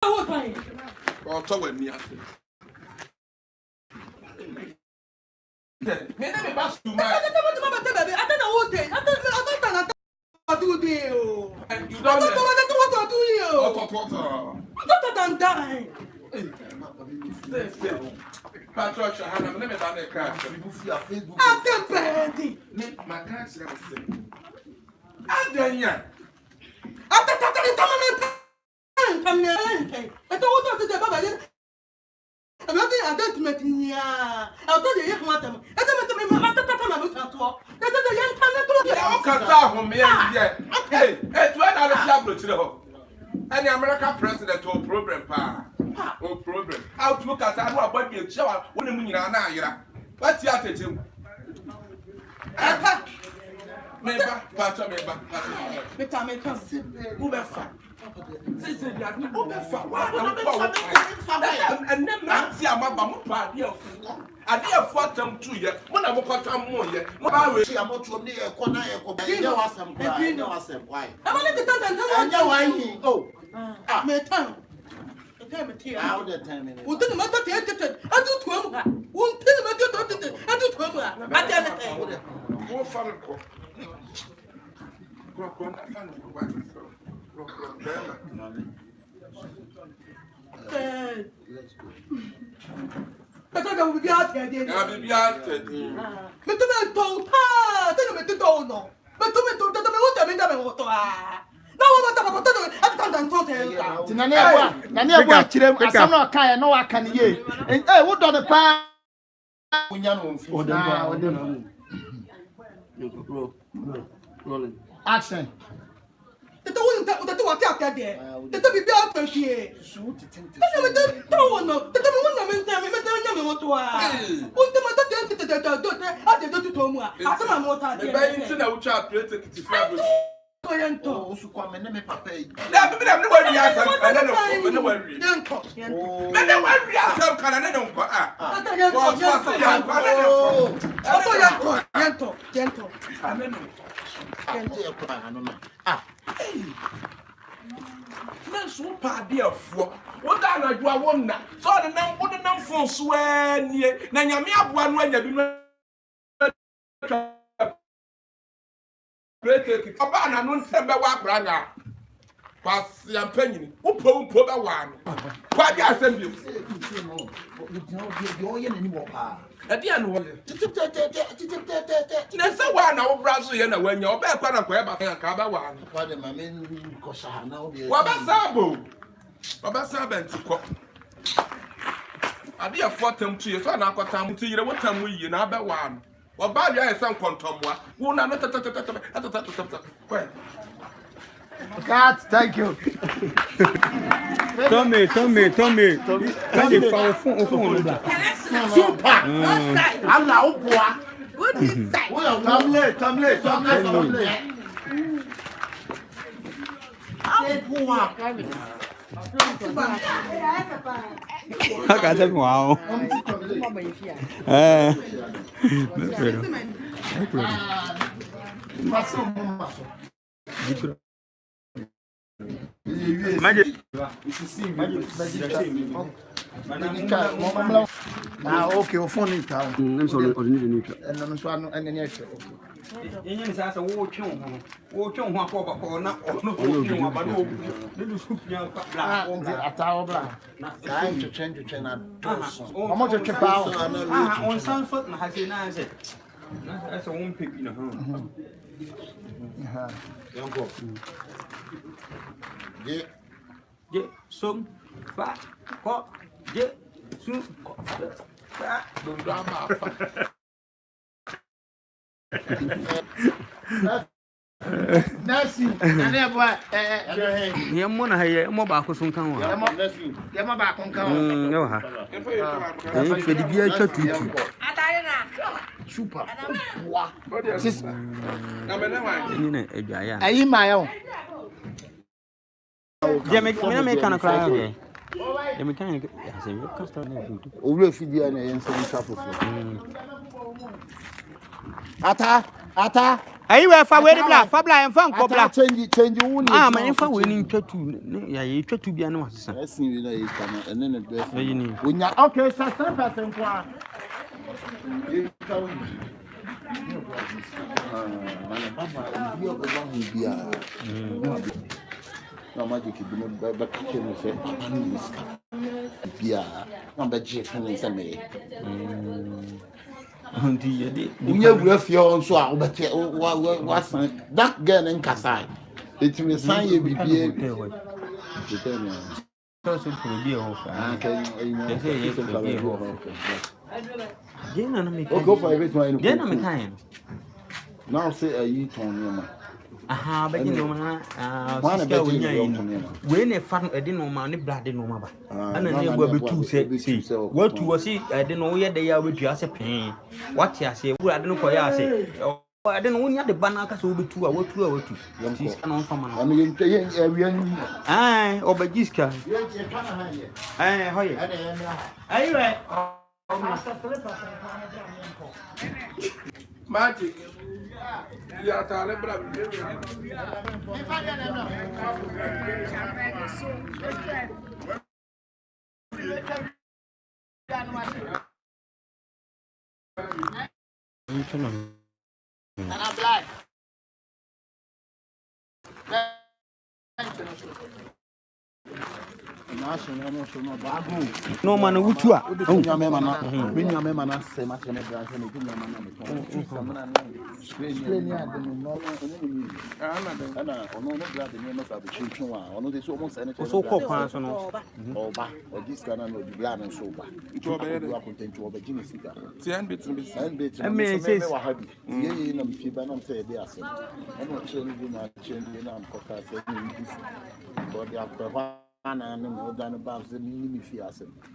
Or toward me. Me never pass to my. I don't know what day. I don't do deal. And you don't know what to do. What die. Patricia, I have never done a crash. People see your Facebook. I'm the my car's and then, yeah. After that, come here. I don't want to the Baba. I'm not the adult. I'll tell you what them. I don't want to talk. That's the young man. Hey, it's when I was to the home. And the American president or program or program. Out look at that about you shower when you are now. What's the attitude? Member, and then not see a mama party of I did for them 2 years. When I walk out more yet, I will see about to me a corner. You was some why. I wanted to tell them why he go. My tongue. How the time would tell him I do to him. Won't tell him I do to him. I more fun. I thought I would be out here. I'll be out here. But to me, don't know. But to me, don't know what I mean. No, what about it? Nanya, I know I can hear. And I would on the pan. Action. The door out there. The to be built for here. Don't know. The woman tell me, what to I did to Tomua. I said, I'm not tired. So come and me papa. That be them no we ask and no we. Men we ask can I don't go ah. Gentle. Amen. Ah. Man so pa dia fo. What da na dua won na. So the nam fon so nie. Na nyame aboa no anya bi no. Ọba na no nsem be wa branya. Kwasi ampanyini. Upo be wa no. Kwa dia asem bi. Yo ye nani mo pa. Ade anu wo. Na se wa na wo brazo ye na wanya. Oba kwa na kwa e ba ka ba wa no. Kwa de ma me ko sha na wo be. Wa ba sabo. Baba sabo ntiko. Ade ya fotam tu ye so na akotam tu yire wotam yi na ba wa no. Oba dia esa nkontomwa wo na no God, thank you. Tommy. Super. Allah oboa. What is that? Tomle. Agak saya mau. Okay, o phone it out. Nem só ordem de and I'm so no and any Ele já sa wo chon ho akọ bakọ na ono wo chon wa ba no ne du soup nya bla on the atawo bla na to change na dos omo to chepa on san foot na ha se na se na se won pepi na ha yango je sum fa ko je su ko fa do ma fa Nasi, ane boy, ye mo na haye mo ba ko sun kan wa ye mo ba kon kan yo ha e fe di bia twa tutu atare na super wa sis na me na wa ni na edwaya ayi ma yo je me kan kra The mechanic has a real customer. Over Fidia and some traffic. Ata. Are you a Fabla and Fun Cobla? Change you. Ah, my info winning to yeah, you try to be an officer. I see you there, and then it does. When you're okay, so 7%. No magic, you know, but kitchen is yeah, I'm the chief and it's a me. You with your so I'll bet what's that girl in Kasai. It will sign you be person to be off. Go for everything. Then I'm a kind. Now say a you told me. Aha, but you know, when a fan, I didn't know my blood in Nomaba. And I never to say, what to was it? I didn't know yet they are with you as a pain. What you say, well, I don't know what I say. I don't know when you had the banana will be 2 hours, 2 hours. She's on from an aye, or by Giska. Aye, how you? Anyway, Magic. Yeah, Talebra. And I'm black. no man, which you are. Oh, your mamma, bring your mamma, say much in a branch and you So called personal. Or this can know the blood and sober. It will be content to over Jimmy Sita. I mean, say, happy. Yea, I'm Fibanam say, they are saying, I'm not changing my changing, I'm but they are.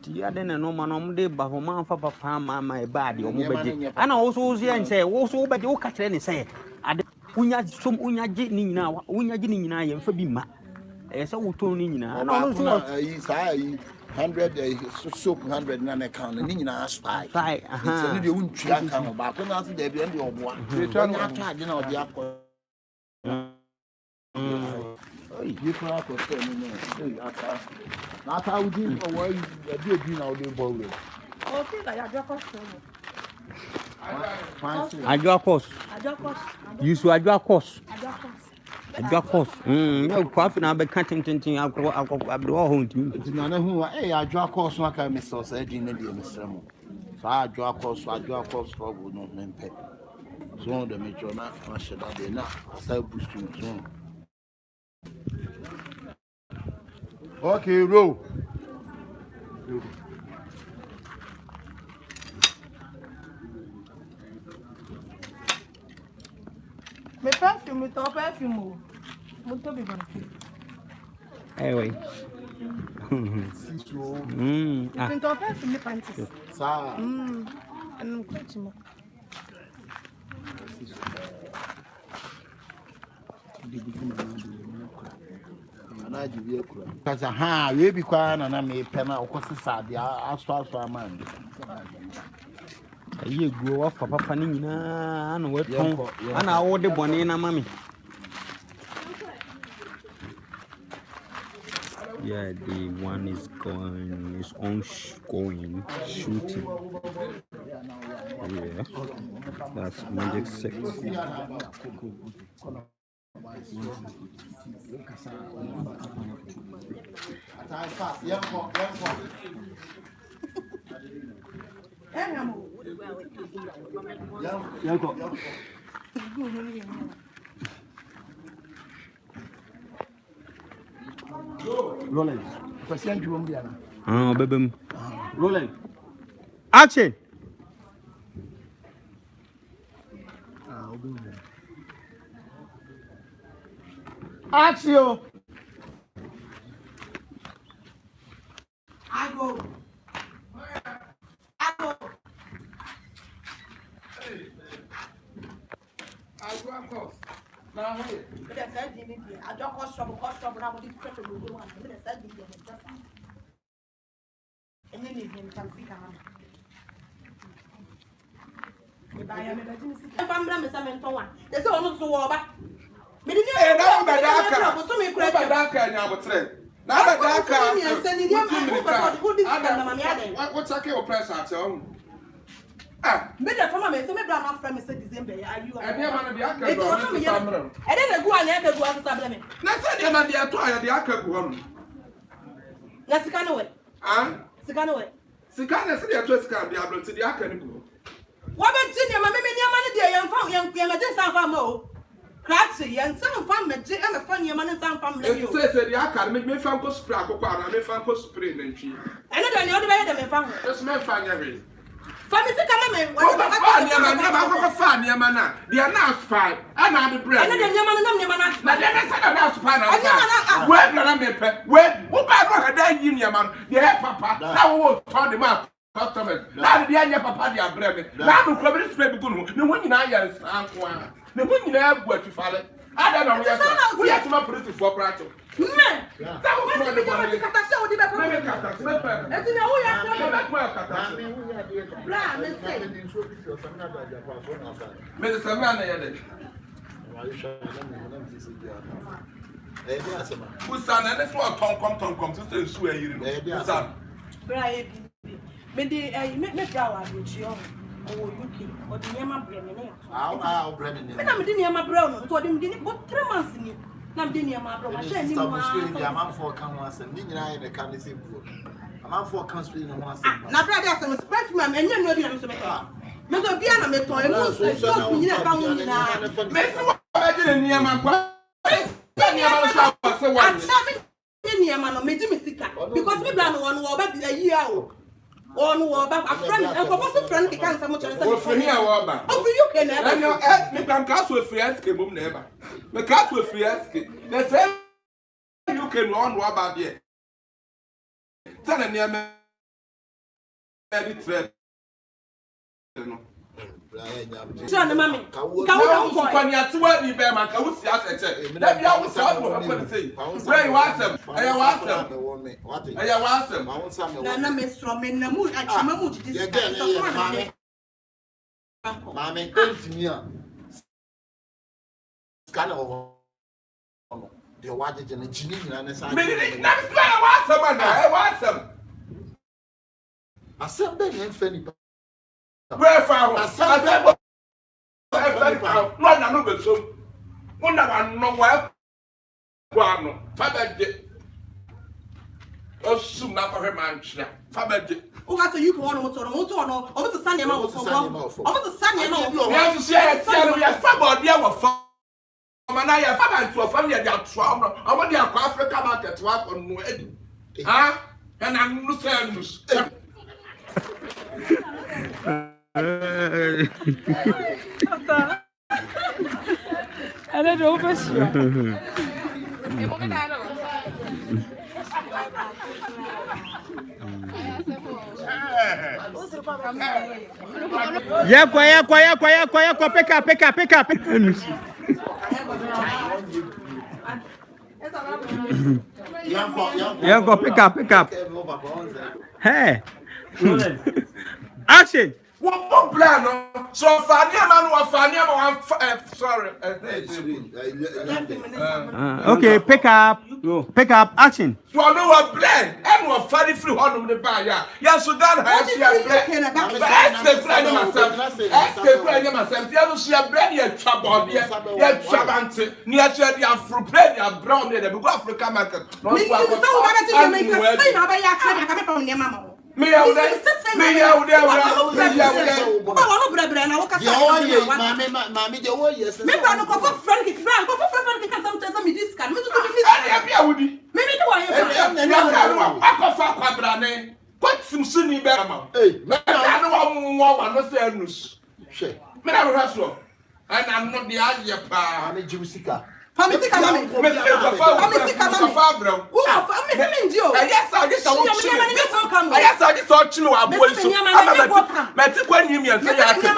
Yeah, then no man day, but man for papa, my body, or and I also say and say, also, but you catch any say. I unya some unya jitney now, unya jitney now, and for be ma. As I will turn in now, and also 100 soap 100 and account, and in our spy. It's only the one track come back when I see the end of one. They try to attack, you know, the apple. You can't not how would you or why you did now the bowling. I draw course. You should I draw course. I draw course. No coffee now, but cutting thing. I'll go home to you. It's none who I draw course like I miss us, I didn't do Mr. So I draw course, trouble, no men pay. So the major not, I should not be enough. I said, boosting. Okay, roll. Me perfume, top perfume. Muito bem, Anyway. Então perfume panties. Sa. Não curte mo. Because we be quiet and I may pen out because sad. I'll start for a man. You grow up for Papa Nina and what? And I order Bonina, mommy. Yeah, the one is going, is on going shooting. Yeah, that's Magic 6. Rolling. Baby. Rolling. Action. Action. I go. Now, I don't cost trouble, now. give him some sika. Me buy am be Jimmy sika. Fa mbra me sa me nton wa. They say onu so wo ba. Me di ni eh na ba da aka. So me kura ba da aka nya botre. Na ba da aka. Me say ni dia ma ko di sika na ma me ade. What check your press at home? Ah, me dey former me say me bra na friend me say December are you? E dey man dey aka go on to samro. E dey go anya dey go on to samro me. Na say dey man dey ato aya dey aka go on. Na sika no we. Ah? Sika no we. Sika na say dey ato sika dey abro ti dey aka ni go. Wa be ti ni ma me ni ama ni dey yan fa yan je san fa ma o. Crack yan san fa me je e me fa ni ma ni san fa me ni o. Say dey aka me fa nko spray akoko ana me fa nko spray na ntwi. Ene dey ni o dey be dey me fa ho. Yes me fa nya we. Family sika na me. What the fuck? Near mana. They are not spy. And I'm the bread. Ene dey ni ma na me ma na. Na dey say na spy na. Where na me pe. Where who ba go head yin man. They help papa. Now we turn them up. Customers. Now they anya papa dey bread. Now no club is spray because no one nyina ya san ko a. No one nyina agu atufale. Ada na we ya. We ya tuma police for practice. Me. That was not the one. Kata se odi be for. Eti na wo ya tell me. Bra, me say. Me the seven na ya dey. Usan na so ton kom so say nsu ayiri no. Usan. Bra e bi. Me dey me bra wa abuchi o. O UK. O di nyama bre me na ya. Ah, bre me. Me na me di nyama bre no. So di me di but 3 months ni. Na me di nyama bre. Wa share ni ma. I'm for kan ho asem. Ni nyina ye kan se bro. I'm for kan spray no ho asem. Na bra dey asem spread me enye no bi na me so me ka. Me so bia na me ton e mo so ku nyina ka mo nyina. Me so ba di ni nyama kwa. Ni nyama so say one. Ni nyama no me di me sika because me bra no won wo ba bi ayi a o. On wo ba a friend and for friend ke kan say mo chere say. Wo free here wo ba. O free UK na e ba. Me kan class wo free SK mum na e ba. Me class wo free SK. The same UK no on wo ba there. Tana ni am e trade. No. Try na mami. Ka wo don ko. Kwani atwa ni be man ka wo si aseche. Da bia wo sa wo ko say. Where you wasem? Aya wasem. Aya wasem. Na me sro me na mu achima mu didi sika so ko na. Mami continue a. Scanner of the waje je na chini nyina ne sa. Me na me wasem na wasem. Asem be na mfa ni. Where found assemble no na no be so una wa no wa kwa no fa ba je osum na kwa man chira fa ba je o ga so you ko no moto no o moto sane ma wo fo o moto sane ma wo ya so share no ya fa body e wo fo na ya fa ba nto fam ya dia twa no o mo dia kwa Africa market wa ko no edi ha na no say nus Ela não fechou. Yakwa, pick up. Yanko, pick up. Hey. Action. One more plan, so Fania man was Fania, sorry. Okay, pick up, action. So I know a plan, and was funny through on the bar. Yes, so that has the plan myself. Ask the plan myself. The other she a brand new trouble, yes, Trabant, near the Afro plan, your brown, the Africa market. Me out there. Mami, the way yes. Me bra no go friend ki bra go friend ki kan sometimes me this can me to me I would be. me do why I go for quadrane. What some sunny berma? Hey, I don't want one say news. She. Me na raso. And I'm not the idea pa. I'm a Jessica. Family come me. Family come Fabro. Me ndio. Yes, I just want to. Yes, I just want to know about so. I'm not when you say I can.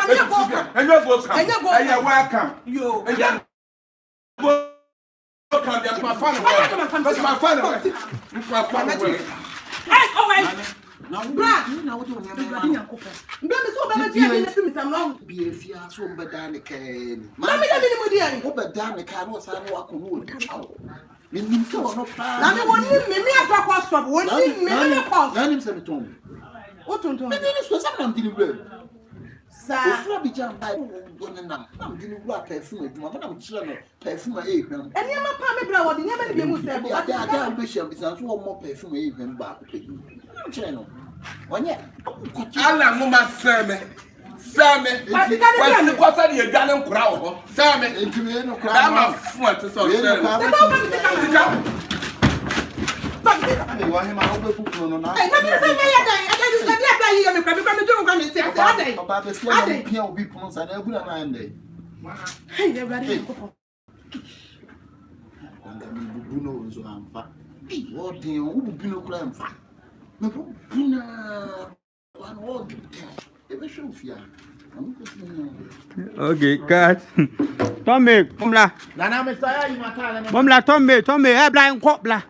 And you go come. And you welcome. Yo. Welcome. That's my father. That's my father. That's my father. Hey, all right. Bra. na wo do nya me mbe me so ba ma dia ni fimi sam no bi afia so mbe da ne kai ni na me da ni mu dia ni wo be da ne kai no sa no akonu wo ni ni so no pa na me woni me ata kwa so woni me kwa na ni se me ton o ton me ni so sa na mdini bro sa o fura bi jam bai wo ne na mdini bro perfume aduma ma na mchira no perfume hwam eni ma pa me bra wo de nya me bi mu se bo ada be sham bi san so wo mo perfume hwam ba ko pegi mchira no onye ala ngoma seme kwasi kwasa de edwane nkura wo ho seme entime no kra da ma fu ate so seme Ai, wa hema obe pupu no na. Ai, na me se me ya dan, aka di se dia bra yi me kwa me kwa me ti ase adai. Baba be se na pia obi pupu sa na egura na ande. Hey, de bra de ko. Anga mi bubu no nzo amfa. Wo din o bubu no kura amfa. Me bubu na wan wo e be shofia. Okay, cut. Tommy, come là. Nana me saya yi mata na. Come là Tommy, e bla en kop là.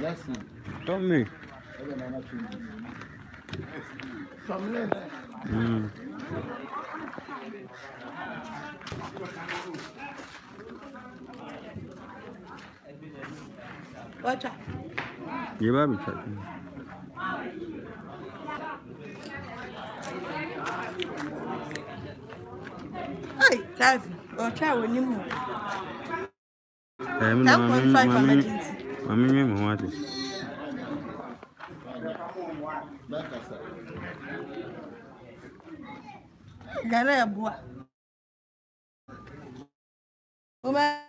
Yes. Tommy. Watch out. Ye ba bi chat. Hey, Tavi. Watch out when you move. Eh, 10.5 emergency. Mami me what is. Gana ya bua. Uma